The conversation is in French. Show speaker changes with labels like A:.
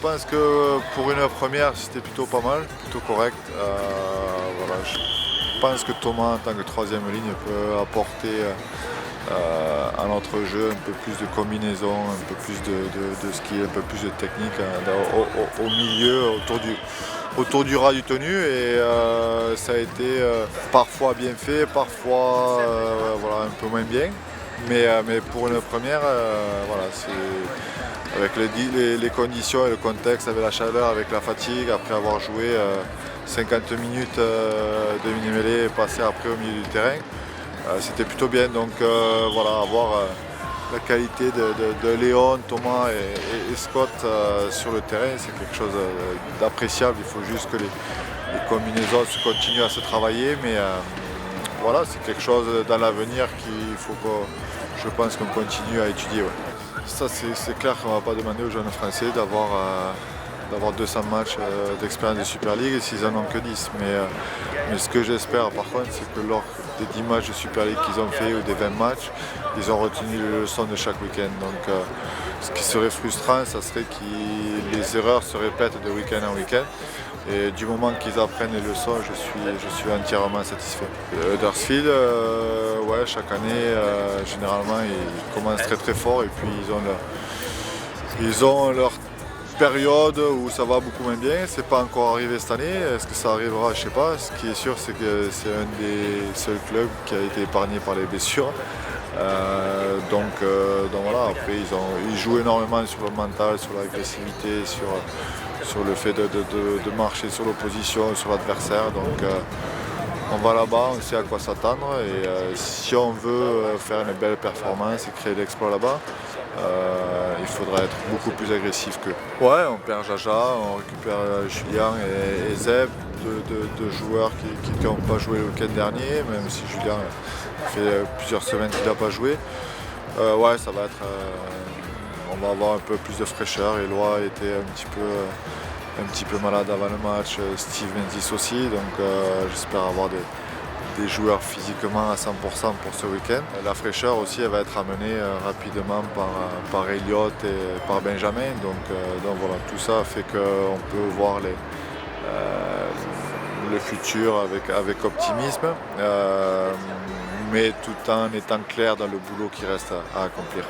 A: pense que pour une première, c'était plutôt pas mal, plutôt correct. Voilà, je pense que Thomas, en tant que troisième ligne, peut apporter à notre jeu un peu plus de combinaison, un peu plus de skill, un peu plus de technique au milieu, autour du ras du tenu. Et ça a été parfois bien fait, parfois voilà, un peu moins bien. Mais pour une première, voilà, avec les conditions et le contexte, avec la chaleur, avec la fatigue, après avoir joué 50 minutes de mini-mêlée et passé après au milieu du terrain, c'était plutôt bien. Donc voilà, avoir la qualité de Léon, Thomas et Scott sur le terrain, c'est quelque chose d'appréciable. Il faut juste que les combinaisons continuent à se travailler, mais voilà, c'est quelque chose dans l'avenir qu'il faut je pense qu'on continue à étudier. Ouais. Ça, c'est clair qu'on ne va pas demander aux jeunes Français d'avoir 200 matchs d'expérience de Super League s'ils n'en ont que 10. Mais ce que j'espère par contre, c'est que lors des 10 matchs de Super League qu'ils ont fait ou des 20 matchs, ils ont retenu les leçons de chaque week-end. Donc ce qui serait frustrant, ça serait que les erreurs se répètent de week-end en week-end. Et du moment qu'ils apprennent les leçons, je suis entièrement satisfait. Huddersfield, ouais, chaque année, généralement, ils commencent très très fort et puis ils ont leur période où ça va beaucoup moins bien. C'est pas encore arrivé cette année. Est-ce que ça arrivera? Je sais pas. Ce qui est sûr, c'est que c'est un des seuls clubs qui a été épargné par les blessures. Donc voilà, après ils jouent énormément sur le mental, sur l'agressivité, sur le fait de marcher sur l'opposition, sur l'adversaire. Donc on va là-bas, on sait à quoi s'attendre et si on veut faire une belle performance et créer l'exploit là-bas, il faudra être beaucoup plus agressif qu'eux. Ouais, on perd Jaja, on récupère Julien et Zeb, deux joueurs qui n'ont pas joué le week-end dernier, même si Julien fait plusieurs semaines qu'il n'a pas joué. Ouais, ça va être. On va avoir un peu plus de fraîcheur. Eloi était un petit peu malade avant le match, Steve Menzies aussi, donc j'espère avoir des joueurs physiquement à 100% pour ce week-end. La fraîcheur aussi, elle va être amenée rapidement par Elliott et par Benjamin, donc voilà, tout ça fait qu'on peut voir le futur avec optimisme, mais tout en étant clair dans le boulot qui reste à accomplir.